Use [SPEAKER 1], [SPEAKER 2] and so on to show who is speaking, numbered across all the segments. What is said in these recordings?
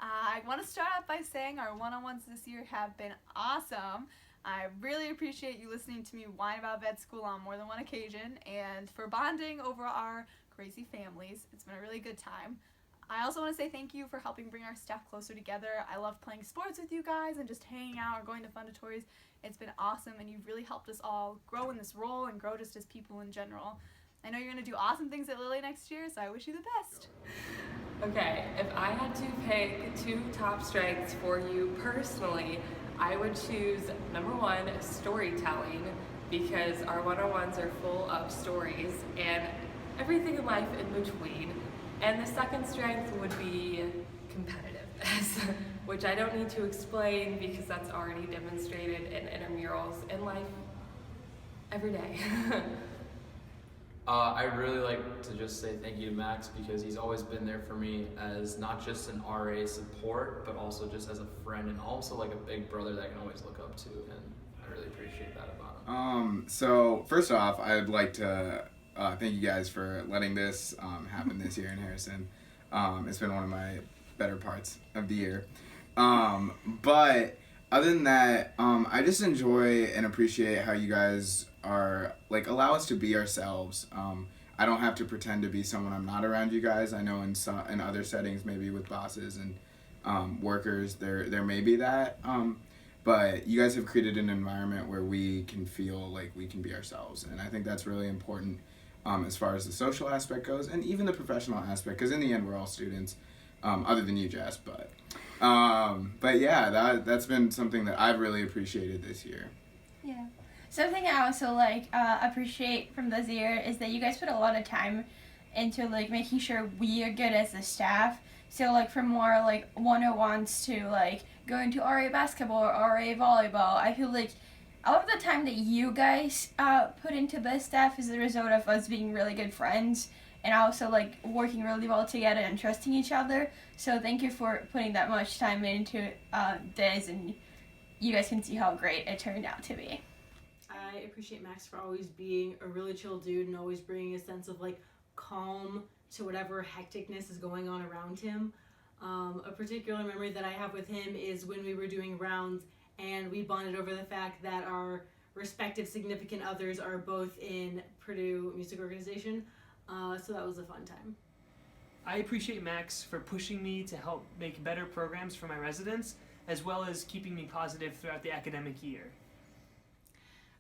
[SPEAKER 1] I want to start off by saying our one-on-ones this year have been awesome. I really appreciate you listening to me whine about vet school on more than one occasion and for bonding over our crazy families. It's been a really good time. I also want to say thank you for helping bring our staff closer together. I love playing sports with you guys and just hanging out or going to fundatories. It's been awesome, and you've really helped us all grow in this role and grow just as people in general. I know you're going to do awesome things at Lily next year, so I wish you the best.
[SPEAKER 2] Okay, if I had to pick two top strengths for you personally, I would choose number one, storytelling, because our one on ones are full of stories and everything in life in between. And the second strength would be competitiveness, which I don't need to explain because that's already demonstrated in intramurals in life every day.
[SPEAKER 3] I'd really like to just say thank you to Max because he's always been there for me as not just an RA support, but also just as a friend and also like a big brother that I can always look up to, and I really appreciate that about him.
[SPEAKER 4] So first off, I'd like to thank you guys for letting this happen this year in Harrison. It's been one of my better parts of the year. But other than that, I just enjoy and appreciate how you guys are like allow us to be ourselves. I don't have to pretend to be someone I'm not around you guys. I know in other settings, maybe with bosses and workers, there may be that. But you guys have created an environment where we can feel like we can be ourselves, and I think that's really important as far as the social aspect goes, and even the professional aspect. Because in the end, we're all students, other than you, Jess. But yeah, that's been something that I've really appreciated this year.
[SPEAKER 5] Yeah. Something I also appreciate from this year is that you guys put a lot of time into like making sure we are good as a staff. So like from more like 101s to like going to RA basketball or RA volleyball, I feel like a lot of the time that you guys put into the staff is the result of us being really good friends and also like working really well together and trusting each other. So thank you for putting that much time into this, and you guys can see how great it turned out to be.
[SPEAKER 6] I appreciate Max for always being a really chill dude and always bringing a sense of like calm to whatever hecticness is going on around him. A particular memory that I have with him is when we were doing rounds and we bonded over the fact that our respective significant others are both in Purdue Music Organization. So that was a fun time.
[SPEAKER 7] I appreciate Max for pushing me to help make better programs for my residents, as well as keeping me positive throughout the academic year.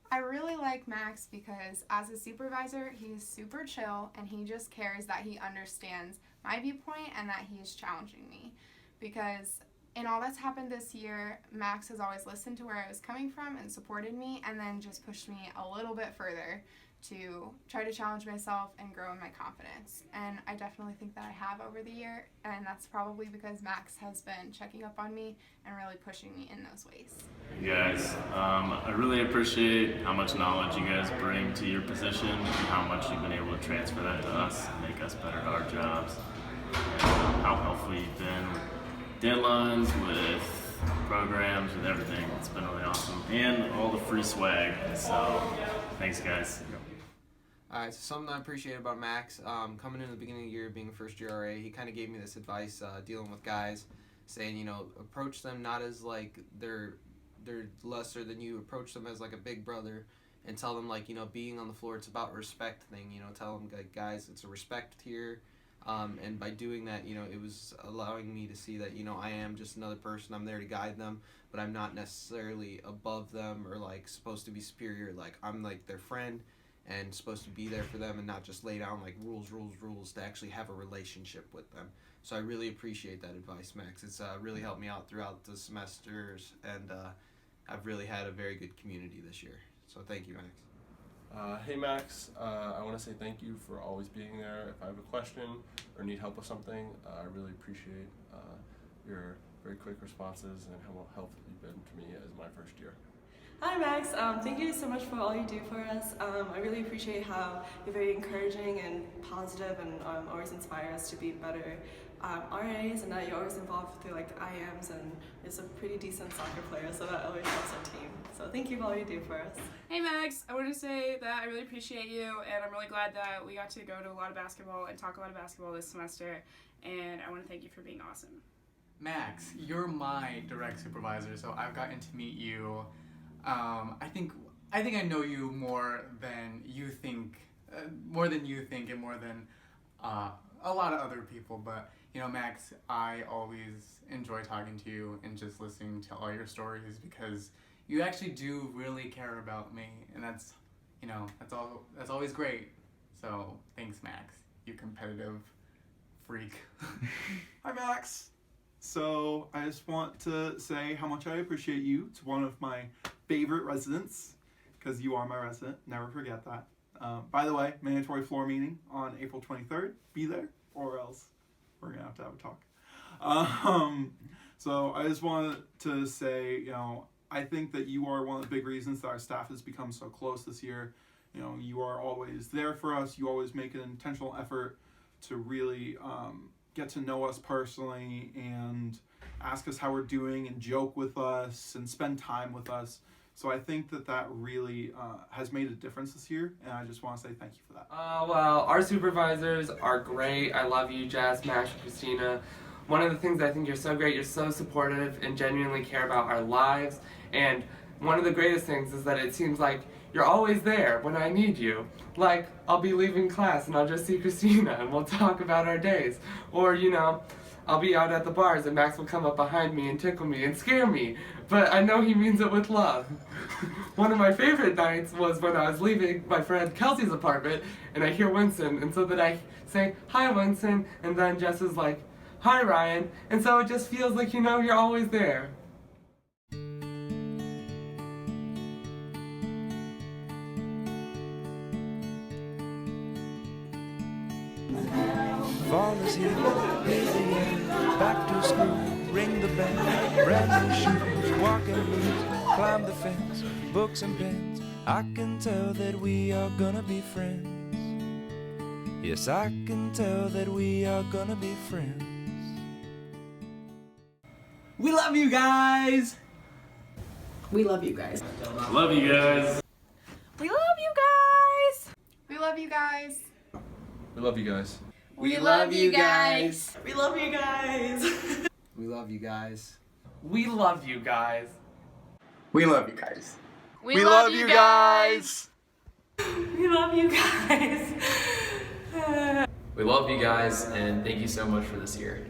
[SPEAKER 8] I really like Max because as a supervisor, he's super chill and he just cares that he understands my viewpoint and that he is challenging me. Because in all that's happened this year, Max has always listened to where I was coming from and supported me, and then just pushed me a little bit further to try to challenge myself and grow in my confidence. And I definitely think that I have over the year, and that's probably because Max has been checking up on me and really pushing me in those ways.
[SPEAKER 9] You guys, I really appreciate how much knowledge you guys bring to your position and how much you've been able to transfer that to us and make us better at our jobs. And how helpful you've been with deadlines, with programs, with everything. It's been really awesome. And all the free swag. So, thanks guys.
[SPEAKER 10] Alright, so something I appreciate about Max, coming into the beginning of the year, being a first year RA, he kind of gave me this advice dealing with guys, saying, approach them not as like they're lesser than you, approach them as like a big brother, and tell them like, being on the floor, it's about respect thing, tell them like, guys, it's a respect here, and by doing that, it was allowing me to see that, I am just another person, I'm there to guide them, but I'm not necessarily above them or like supposed to be superior, like I'm like their friend, and supposed to be there for them and not just lay down like rules to actually have a relationship with them. So I really appreciate that advice, Max. It's really helped me out throughout the semesters, and I've really had a very good community this year. So thank you, Max.
[SPEAKER 11] Hey Max, I want to say thank you for always being there. If I have a question or need help with something, I really appreciate your very quick responses and how helpful you've been to me as my first year.
[SPEAKER 2] Hi Max, thank you so much for all you do for us. I really appreciate how you're very encouraging and positive and always inspire us to be better RAs, and that you're always involved through like IMs, and is a pretty decent soccer player, so that always helps our team. So thank you for all you do for us.
[SPEAKER 12] Hey Max, I want to say that I really appreciate you, and I'm really glad that we got to go to a lot of basketball and talk a lot of basketball this semester, and I want to thank you for being awesome.
[SPEAKER 13] Max, you're my direct supervisor, so I've gotten to meet you. I think I know you more than you think, and more than a lot of other people. But you know, Max, I always enjoy talking to you and just listening to all your stories because you actually do really care about me, and that's always great. So thanks, Max, you competitive freak.
[SPEAKER 14] Hi, Max. So I just want to say how much I appreciate you. It's one of my favorite residents because you are my resident. Never forget that. By the way, mandatory floor meeting on April 23rd. Be there or else we're going to have a talk. So I just wanted to say, you know, I think that you are one of the big reasons that our staff has become so close this year. You know, you are always there for us. You always make an intentional effort to really get to know us personally and ask us how we're doing and joke with us and spend time with us. So I think that really has made a difference this year, and I just want to say thank you for that.
[SPEAKER 15] Well, our supervisors are great. I love you, Jess, Mash, and Christina. One of the things I think you're so great, you're so supportive and genuinely care about our lives. And one of the greatest things is that it seems like you're always there when I need you. Like, I'll be leaving class and I'll just see Christina and we'll talk about our days. Or, you know, I'll be out at the bars and Max will come up behind me and tickle me and scare me. But I know he means it with love. One of my favorite nights was when I was leaving my friend Kelsey's apartment and I hear Winston, and so that I say, "Hi, Winston," and then Jess is like, "Hi, Ryan," and so it just feels like, you know, you're always there.
[SPEAKER 16] Fall is here, back to school, ring the bell, brand new shoes, walking blues, climb the fence, books and pens. I can tell that we are gonna be friends. Yes, I can tell that we are gonna be friends.
[SPEAKER 7] We love you guys!
[SPEAKER 6] We love you guys.
[SPEAKER 9] Love you guys.
[SPEAKER 1] We love you guys!
[SPEAKER 8] We love you guys.
[SPEAKER 11] We love you guys.
[SPEAKER 5] We love you guys.
[SPEAKER 6] We love you guys.
[SPEAKER 10] We love you guys.
[SPEAKER 15] We love you guys.
[SPEAKER 4] We love you guys.
[SPEAKER 8] We love you guys.
[SPEAKER 6] We love you guys.
[SPEAKER 3] We love you guys, and thank you so much for this year.